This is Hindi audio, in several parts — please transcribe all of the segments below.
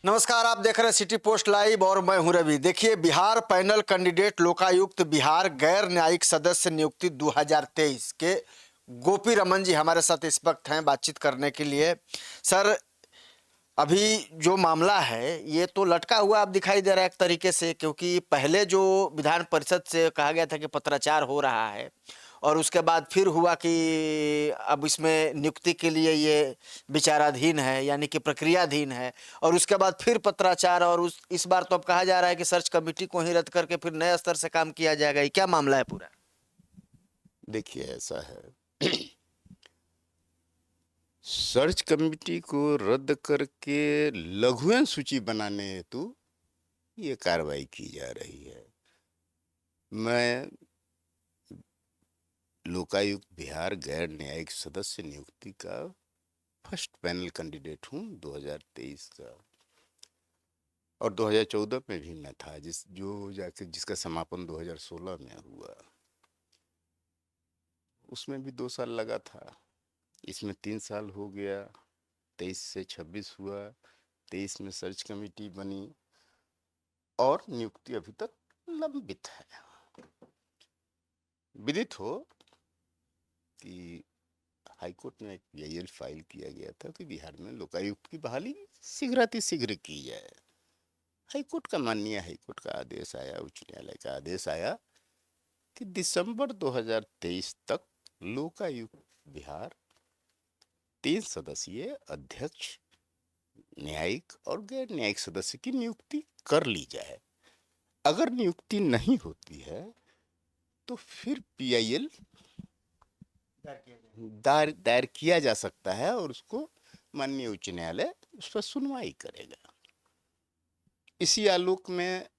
नमस्कार, आप देख रहे हैं सिटी पोस्ट लाइव और मैं हूं रवि। देखिए, बिहार पैनल कैंडिडेट लोकायुक्त बिहार गैर न्यायिक सदस्य नियुक्ति 2023 के गोपी रमन जी हमारे साथ इस वक्त हैं बातचीत करने के लिए। सर, अभी जो मामला है ये तो लटका हुआ अब दिखाई दे रहा है एक तरीके से, क्योंकि पहले जो विधान परिषद से कहा गया था कि पत्राचार हो रहा है और उसके बाद फिर हुआ कि अब इसमें नियुक्ति के लिए ये विचाराधीन है, यानी कि प्रक्रियाधीन है, और उसके बाद फिर पत्राचार, और इस बार तो अब कहा जा रहा है कि सर्च कमेटी को ही रद्द करके फिर नए स्तर से काम किया जाएगा। ये क्या मामला है पूरा? देखिए, ऐसा है। सर्च कमेटी को रद्द करके लघुवन सूची बनाने हेतु ये कार्रवाई की जा रही है। मैं लोकायुक्त बिहार गैर न्यायिक सदस्य नियुक्ति का फर्स्ट पैनल कैंडिडेट हूं 2023 का, और 2014 में भी मैं था, जिसका समापन 2016 में हुआ। उसमें भी 2 साल लगा था, इसमें 3 साल हो गया। 23 से 26 हुआ, 23 में सर्च कमेटी बनी और नियुक्ति अभी तक लंबित है। विदित हो कि हाईकोर्ट में एक पीआईएल फाइल किया गया था कि बिहार में लोकायुक्त की बहाली शीघ्रातिशीघ्र की जाए। हाईकोर्ट का माननीय हाईकोर्ट का आदेश आया, उच्च न्यायालय का आदेश आया कि दिसंबर 2023 तक लोकायुक्त बिहार 3 सदस्यीय अध्यक्ष, न्यायिक और गैर न्यायिक सदस्य की नियुक्ति कर ली जाए। अगर नियुक्ति नहीं होती है तो फिर पीआईएल दायर किया जा सकता है और उसको माननीय उच्च न्यायालय उस पर सुनवाई करेगा। इसी आलोक में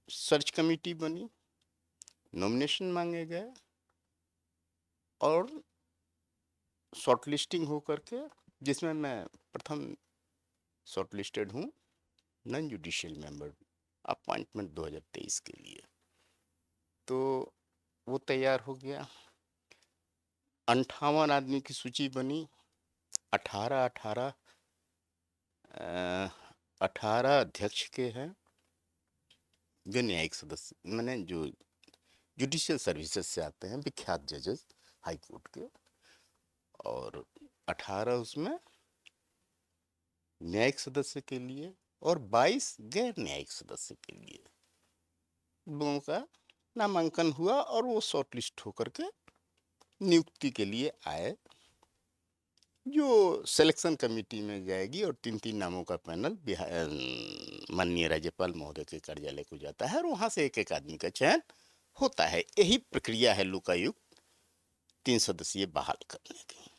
सर्च कमेटी बनी, नॉमिनेशन मांगे गए और शॉर्टलिस्टिंग होकर के, जिसमें मैं प्रथम शॉर्टलिस्टेड हूँ नॉन जुडिशियल मेंबर अपॉइंटमेंट 2023 के लिए। तो वो तैयार हो गया। 58 आदमी की सूची बनी। 18 18 18 अध्यक्ष के हैं जो न्यायिक सदस्य, मैंने जो जुडिशियल सर्विसेज से आते हैं, विख्यात जजेस हाई कोर्ट के, और 18 उसमें न्यायिक सदस्य के लिए और 22 गैर न्यायिक सदस्य के लिए। लोगों का नामांकन हुआ और वो शॉर्टलिस्ट होकर के नियुक्ति के लिए आए, जो सिलेक्शन कमेटी में जाएगी और 3-3 नामों का पैनल माननीय राज्यपाल महोदय के कार्यालय को जाता है और वहां से एक एक आदमी का चयन होता है। यही प्रक्रिया है लोकायुक्त 3 सदस्यीय बहाल करने की।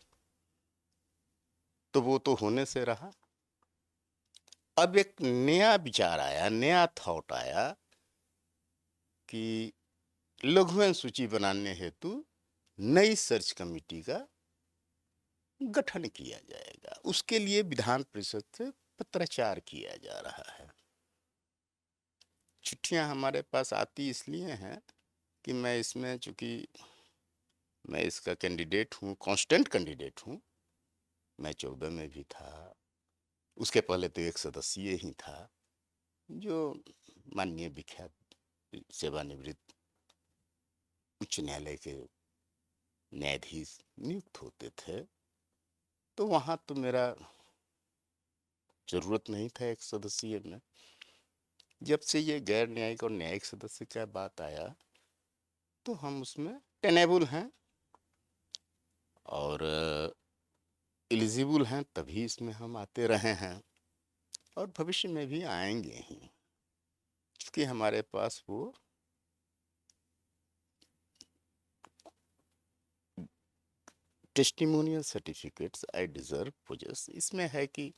तो वो तो होने से रहा। अब एक नया विचार आया, नया थॉट आया कि लघुवन सूची बनाने हेतु नई सर्च कमेटी का गठन किया जाएगा। उसके लिए विधान परिषद से पत्राचार किया जा रहा है। चिट्ठियां हमारे पास आती इसलिए हैं कि मैं इसमें, चूंकि मैं इसका कैंडिडेट हूँ, कांस्टेंट कैंडिडेट हूँ। मैं 14 में भी था, उसके पहले तो एक सदस्यीय ही था, जो माननीय विख्यात सेवानिवृत्त उच्च न्यायालय के न्यायाधीश नियुक्त होते थे। तो वहां तो मेरा जरूरत नहीं था एक सदस्यीय में। जब से ये गैर न्यायिक और न्यायिक सदस्य का बात आया तो हम उसमें टेनेबल हैं और एलिजिबल हैं, तभी इसमें हम आते रहे हैं और भविष्य में भी आएंगे ही, क्योंकि हमारे पास वो testimonial certificates I deserve poses इसमें है कि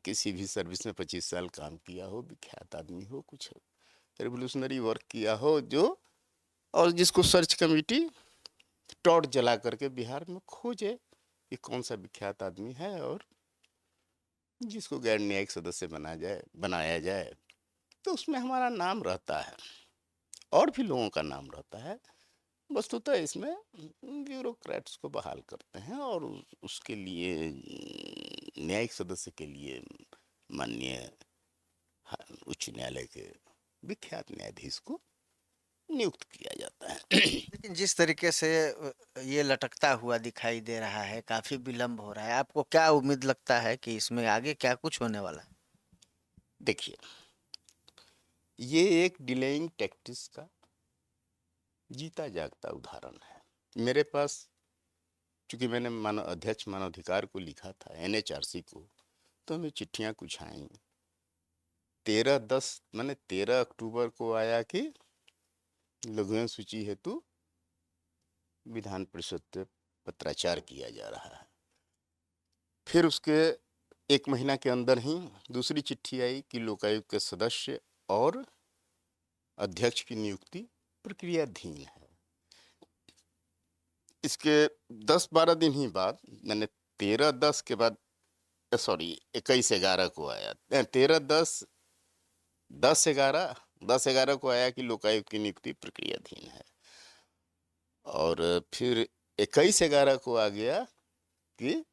किसी भी सर्विस में 25 साल काम किया हो, विख्यात आदमी हो, कुछ रेवोल्यूशनरी वर्क किया हो, जो और जिसको सर्च कमेटी टॉर्च जला करके बिहार में खोजे कि कौन सा विख्यात आदमी है और जिसको गैर न्यायिक सदस्य बनाया जाए। तो उसमें हमारा नाम रहता है और भी लोगों का नाम रहता है। वस्तुतः इसमें ब्यूरोक्रेट्स को बहाल करते हैं और उसके लिए न्यायिक सदस्य के लिए माननीय उच्च न्यायालय के विख्यात न्यायाधीश को नियुक्त किया जाता है। लेकिन जिस तरीके से ये लटकता हुआ दिखाई दे रहा है, काफी विलंब हो रहा है, आपको क्या उम्मीद लगता है कि इसमें आगे क्या कुछ होने वाला है? देखिए, ये एक डिलेइंग टैक्टिक्स का जीता जागता उदाहरण है। मेरे पास, चूंकि मैंने अध्यक्ष मानवाधिकार को लिखा था, NHRC को, तो हमें चिट्ठियां कुछ आई। 13 अक्टूबर को आया कि लघुवन सूची हेतु विधान परिषद से पत्राचार किया जा रहा है। फिर उसके 1 महीना के अंदर ही दूसरी चिट्ठी आई कि लोकायुक्त के सदस्य और अध्यक्ष की नियुक्ति प्रक्रियाधीन है। इसके 10-12 दिन ही बाद, मैंने 13/10 के बाद, सॉरी 21/11 को आया, 10/11 को आया कि लोकायुक्त की नियुक्ति प्रक्रियाधीन है। और फिर 21/11 को आ गया कि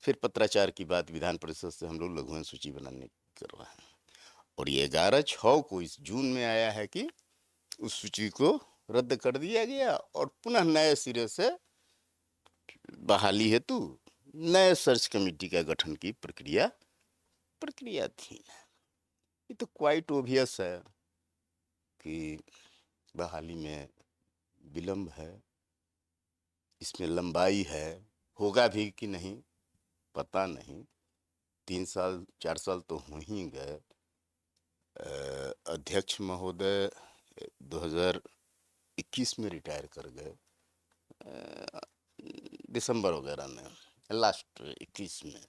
फिर पत्राचार की बात विधान परिषद से हम लोग लघुवन सूची बनाने कर रहे हैं। और ये 11/6 को इस जून में आया है कि उस सूची को रद्द कर दिया गया और पुनः नए सिरे से बहाली हेतु नए सर्च कमेटी का गठन की प्रक्रियाधीन है। ये तो क्वाइट ओबियस है कि बहाली में विलंब है, इसमें लंबाई है, होगा भी कि नहीं पता नहीं। 3-4 साल तो हो ही गए। अध्यक्ष महोदय 2021 में रिटायर कर गए, दिसंबर वगैरह में, लास्ट 21 में।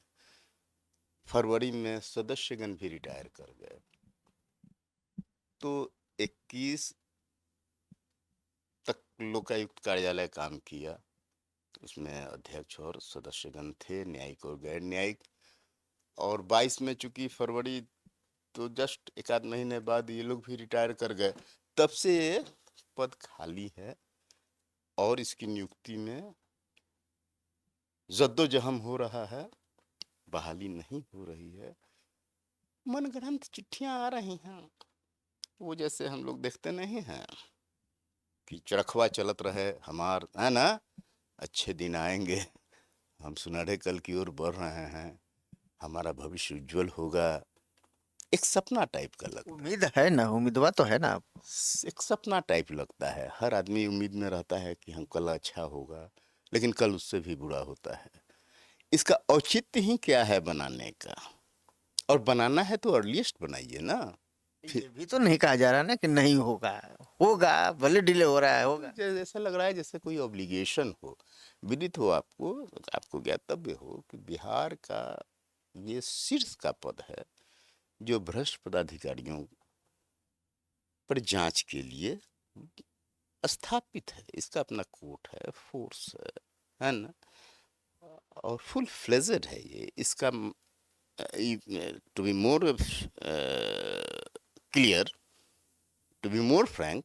फरवरी में सदस्यगण भी रिटायर कर गए। तो 21 तक लोकायुक्त कार्यालय काम किया, उसमें अध्यक्ष और सदस्यगण थे, न्यायिक और गैर न्यायिक। और 22 में चूंकि फरवरी, तो जस्ट 1 आध महीने बाद ये लोग भी रिटायर कर गए। तब से ये पद खाली है और इसकी नियुक्ति में जद्दोजहद हो रहा है, बहाली नहीं हो रही है। मनगढ़ंत चिट्ठियां आ रही हैं, वो जैसे हम लोग देखते नहीं हैं कि चरखवा चलत रहे हमार, है ना, अच्छे दिन आएंगे, हम सुनहरे कल की ओर बढ़ रहे हैं, हमारा भविष्य उज्जवल होगा। एक सपना टाइप का लगता उम्मीद है ना, उम्मीदवार तो है ना आप? एक सपना टाइप लगता है। हर आदमी उम्मीद में रहता है कि हम कल अच्छा होगा, लेकिन कल उससे भी बुरा होता है। इसका औचित्य ही क्या है बनाने का? और बनाना है तो अर्लीस्ट बनाइए ना। ये भी तो नहीं कहा जा रहा ना कि नहीं होगा, होगा, भले डिले हो रहा है, होगा। जैसा लग रहा है जैसे कोई ऑब्लिगेशन हो, विदित हो आपको ज्ञातव्य हो कि बिहार का ये शीर्ष का पद है जो भ्रष्ट पदाधिकारियों पर जांच के लिए स्थापित है। इसका अपना कोर्ट है, फोर्स है ना, और फुल फ्लेजेड है ये। इसका to be more clear, to be more frank,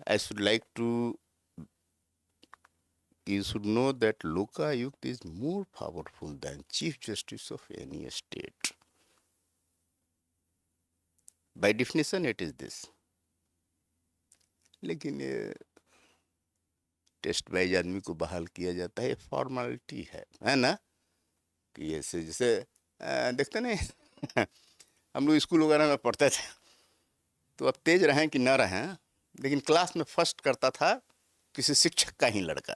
I should like to, you should know that Lokayukt is more powerful than Chief Justice of any state. By definition, it is this. लेकिन ये टेस्ट वाइज आदमी को बहाल किया जाता है, ये फॉर्मेलिटी है ना, कि ऐसे जैसे देखते नहीं हम लोग स्कूल वगैरह में पढ़ते थे, तो अब तेज रहें कि ना रहें, लेकिन क्लास में फर्स्ट करता था किसी शिक्षक का ही लड़का,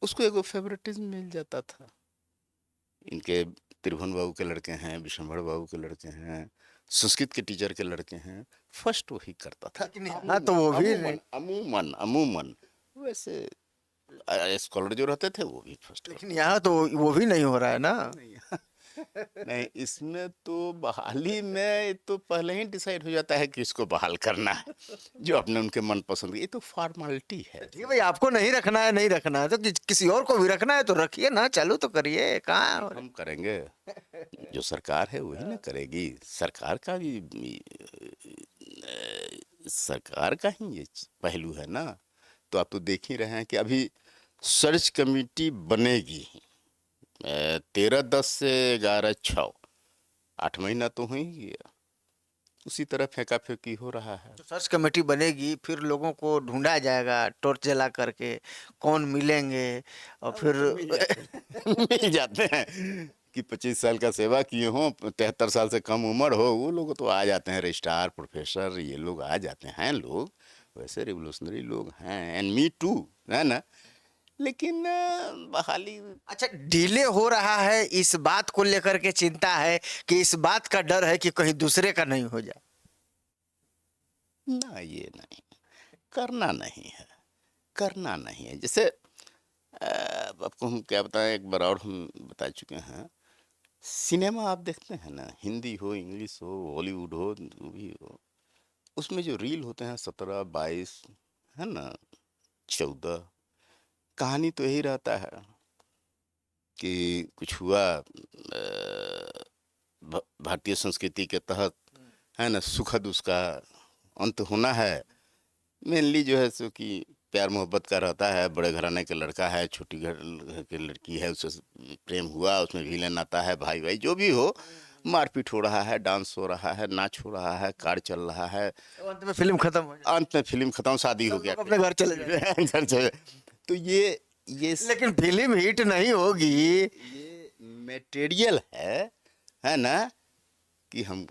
उसको एगो फेवरेटिज्म मिल जाता था। इनके त्रिभुवन बाबू के लड़के हैं, विशंभर बाबू के लड़के हैं, संस्कृत के टीचर के लड़के हैं, फर्स्ट वही करता था। हाँ, तो वो भी अमूमन वैसे स्कॉलर जो रहते थे वो भी फर्स्ट। लेकिन यहाँ तो वो भी नहीं हो रहा है ना। नहीं, इसमें तो बहाली में तो पहले ही डिसाइड हो जाता है कि इसको बहाल करना है, जो अपने उनके मनपसंद। ये तो फॉर्मेलिटी है। ठीक है भाई, आपको नहीं रखना है, नहीं रखना है तो किसी और को भी रखना है तो रखिए ना, चालू तो करिए। कहाँ हम करेंगे, जो सरकार है वही ना करेगी। सरकार का ही ये पहलू है ना। तो आप तो देख ही रहे हैं कि अभी सर्च कमेटी बनेगी, 13/10 से 11/6, 8 महीना तो हो ही गया। उसी तरह फेंका फेंकी हो रहा है। तो सर्च कमेटी बनेगी, फिर लोगों को ढूंढा जाएगा टॉर्च जला करके, कौन मिलेंगे और हाँ, वो फिर तो मिल जाते हैं मिल जाते हैं कि 25 साल का सेवा किए हों, 73 साल से कम उम्र हो, वो लोग तो आ जाते हैं। रजिस्ट्रार, प्रोफेसर, ये लोग आ जाते हैं। लोग वैसे रिवोल्यूशनरी लोग हैं, एंड मी टू, है ना। लेकिन बहाली अच्छा, डिले हो रहा है, इस बात को लेकर के चिंता है कि इस बात का डर है कि कहीं दूसरे का नहीं हो जाए? ना, ये नहीं, करना नहीं है, करना नहीं है। जैसे आपको हम क्या बताएं, एक बार और हम बता चुके हैं। सिनेमा आप देखते हैं ना, हिंदी हो, इंग्लिश हो, हॉलीवुड हो, जो भी हो, उसमें जो रील होते हैं 17, 22, है ना, 14, कहानी तो यही रहता है कि कुछ हुआ, भारतीय संस्कृति के तहत, है ना, सुखद उसका अंत होना है। मेनली जो है सो कि प्यार मोहब्बत का रहता है। बड़े घराने का लड़का है, छोटी घर की लड़की है, उससे प्रेम हुआ, उसमें विलेन आता है, भाई भाई जो भी हो, मारपीट हो रहा है, डांस हो रहा है, नाच हो रहा है, कार चल रहा है, तो अंत में फिल्म खत्म हो जाए, अंत में फिल्म खत्म, शादी हो सब गया, लोग अपने घर चले जाए। घर चले। तो ये लेकिन फिल्म हिट नहीं होगी। ये मटेरियल है ना, कि हम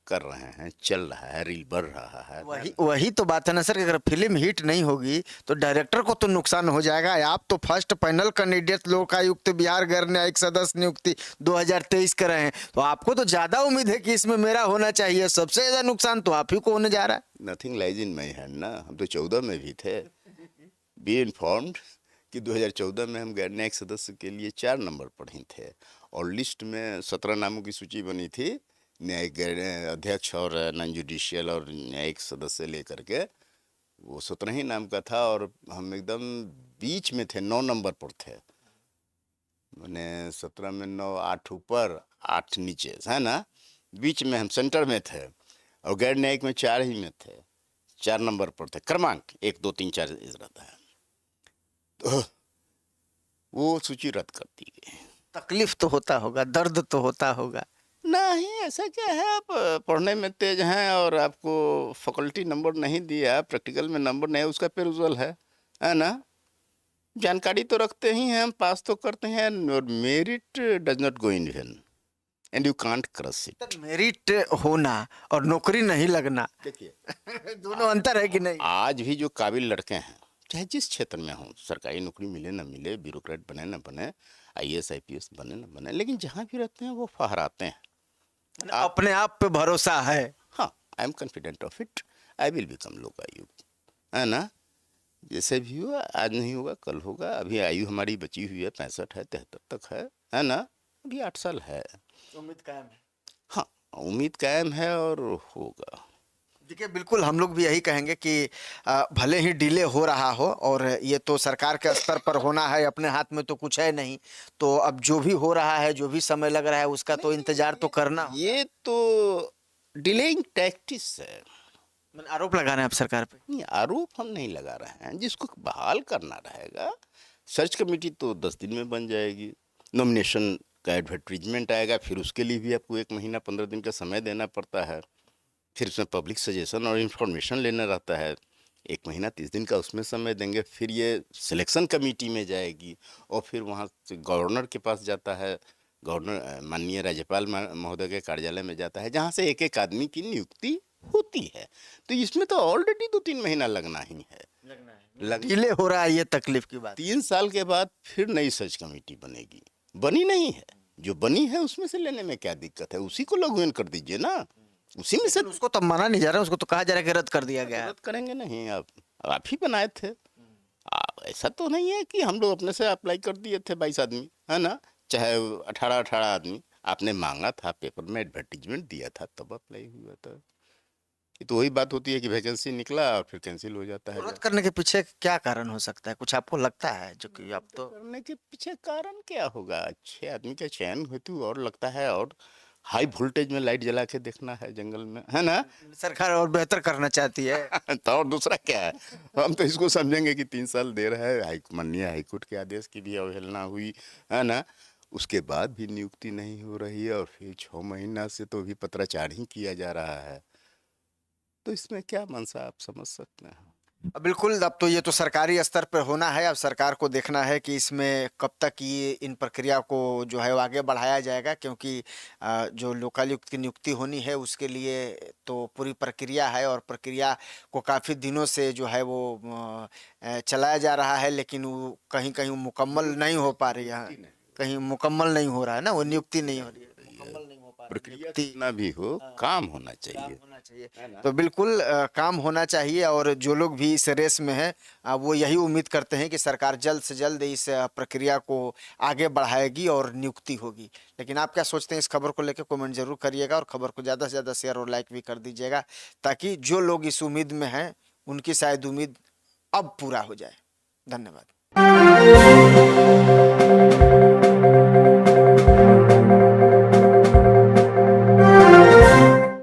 कर रहे हैं, चल रहा है, रील बढ़ रहा है। वही वही तो बात है ना सर, कि अगर फिल्म हिट नहीं होगी तो डायरेक्टर को तो नुकसान हो जाएगा। आप तो first panel candidate Lokayukta Bihar गैर न्यायिक सदस्य नियुक्ति 2023 कर रहे हैं, तो आपको तो ज्यादा उम्मीद है कि इसमें मेरा होना चाहिए। सबसे ज्यादा नुकसान तो आप ही को होने जा रहा है। Nothing lies in my hand ना, हम तो 14 में भी थे। बी इन्फॉर्म्ड कि 2014 में हम गैर न्यायिक सदस्य के लिए 4 नंबर पर ही थे, और लिस्ट में 17 नामों की सूची बनी थी, न्यायिक गैर अध्यक्ष और नॉन जुडिशियल और न्यायिक सदस्य लेकर के। वो 17 ही नाम का था, और हम एकदम बीच में थे, 9 नंबर पर थे। मैंने 17 में 9, 8 ऊपर, 8 नीचे, है ना, बीच में हम सेंटर में थे। और गैर न्यायिक में 4 ही में थे, 4 नंबर पर थे, क्रमांक 1, 2, 3, 4 इस रहता है। तो वो सूची रद्द कर दी गई। तकलीफ तो होता होगा, दर्द तो होता होगा। नहीं, ऐसा क्या है, आप पढ़ने में तेज हैं और आपको फैकल्टी नंबर नहीं दिया, प्रैक्टिकल में नंबर नहीं, उसका पेरुजल है ना। जानकारी तो रखते ही हैं हम, पास तो करते हैं, और merit does not go in when, and you can't cross it. Sir, merit होना और नौकरी नहीं लगना देखिए, दोनों अंतर है कि नहीं? आज भी जो काबिल लड़के हैं, चाहे जिस क्षेत्र में हों, सरकारी नौकरी मिले ना मिले, ब्यूरोक्रेट बने ना बने, आईएएस आईपीएस बने ना बने, लेकिन जहाँ भी रहते हैं वो फहराते हैं। अपने आप पे भरोसा है। हाँ, I am confident of it, I will become Lokayukta, है ना। जैसे भी हुआ, आज नहीं होगा कल होगा। अभी आयु हमारी बची हुई है, 65 है, 73 तक है ना, अभी 8 साल है। उम्मीद कायम है। हाँ, उम्मीद कायम है और होगा। देखिए, बिल्कुल हम लोग भी यही कहेंगे कि भले ही डिले हो रहा हो, और ये तो सरकार के स्तर पर होना है, अपने हाथ में तो कुछ है नहीं। तो अब जो भी हो रहा है, जो भी समय लग रहा है, उसका तो इंतजार तो करना होगा। ये तो डिलेइंग टैक्टिस है। मैंने आरोप लगा रहे हैं आप सरकार पे? नहीं, आरोप हम नहीं लगा रहे हैं। जिसको बहाल करना रहेगा, सर्च कमेटी तो 10 दिन में बन जाएगी। नॉमिनेशन का एडवर्टीजमेंट आएगा, फिर उसके लिए भी आपको 1 महीना 15 दिन का समय देना पड़ता है। फिर उसमें पब्लिक सजेशन और इन्फॉर्मेशन लेना रहता है, 1 महीना 30 दिन का उसमें समय देंगे। फिर ये सिलेक्शन कमेटी में जाएगी, और फिर वहाँ से गवर्नर के पास जाता है, गवर्नर माननीय राज्यपाल महोदय के कार्यालय में जाता है, जहाँ से एक एक आदमी की नियुक्ति होती है। तो इसमें तो ऑलरेडी 2-3 महीना लगना ही है। डिले हो रहा है, ये तकलीफ की बात। 3 साल के बाद फिर नई सर्च कमेटी बनेगी। बनी नहीं है, जो बनी है उसमें से लेने में क्या दिक्कत है, उसी को लॉग इन कर दीजिए ना, उसी में से। उसको तो माना नहीं जा रहा, उसको तो कहा जा रहा है कि रद्द कर दिया गया है। रद्द करेंगे नहीं, आप ही बनाए थे। ऐसा तो नहीं है कि हम लोग अपने से अप्लाई कर दिए थे 22 आदमी, है ना, चाहे 18 आदमी। आपने मांगा था, पेपर में एडवर्टीजमेंट दिया था, तब अप्लाई हुआ था। ये तो वही बात होती है कि वैकेंसी निकला और फिर कैंसिल हो जाता है। रद्द करने के पीछे क्या कारण हो सकता है, कुछ आपको लगता है? जो कि आप तो करने के पीछे कारण क्या होगा, अच्छे आदमी का चयन हेतु, और लगता है, और हाई वोल्टेज में लाइट जला के देखना है जंगल में, है ना। सरकार और बेहतर करना चाहती है। तो और दूसरा क्या है, हम तो इसको समझेंगे कि 3 साल देर है, माननीय हाईकोर्ट के आदेश की भी अवहेलना हुई, है ना। उसके बाद भी नियुक्ति नहीं हो रही है और फिर 6 महीना से तो अभी पत्राचार ही किया जा रहा है। तो इसमें क्या मंशा आप समझ सकते हैं। बिल्कुल, अब तो ये तो सरकारी स्तर पर होना है। अब सरकार को देखना है कि इसमें कब तक ये इन प्रक्रिया को जो है वो आगे बढ़ाया जाएगा, क्योंकि जो लोकायुक्त की नियुक्ति होनी है उसके लिए तो पूरी प्रक्रिया है और प्रक्रिया को काफ़ी दिनों से जो है वो चलाया जा रहा है, लेकिन वो कहीं-कहीं मुकम्मल नहीं हो पा रही है। कहीं मुकम्मल नहीं हो रहा है ना, वो नियुक्ति नहीं हो रही है, मुकम्मल नहीं हो पा रही प्रक्रिया नियुक्ति। कितना भी हो, काम होना काम चाहिए। होना चाहिए। है ना? तो बिल्कुल काम होना चाहिए और जो लोग भी इस रेस में हैं वो यही उम्मीद करते हैं कि सरकार जल्द से जल्द इस प्रक्रिया को आगे बढ़ाएगी और नियुक्ति होगी। लेकिन आप क्या सोचते हैं इस खबर को लेकर, कमेंट जरूर करिएगा और खबर को ज़्यादा से ज़्यादा शेयर और लाइक भी कर दीजिएगा, ताकि जो लोग इस उम्मीद में हैं उनकी शायद उम्मीद अब पूरा हो जाए। धन्यवाद।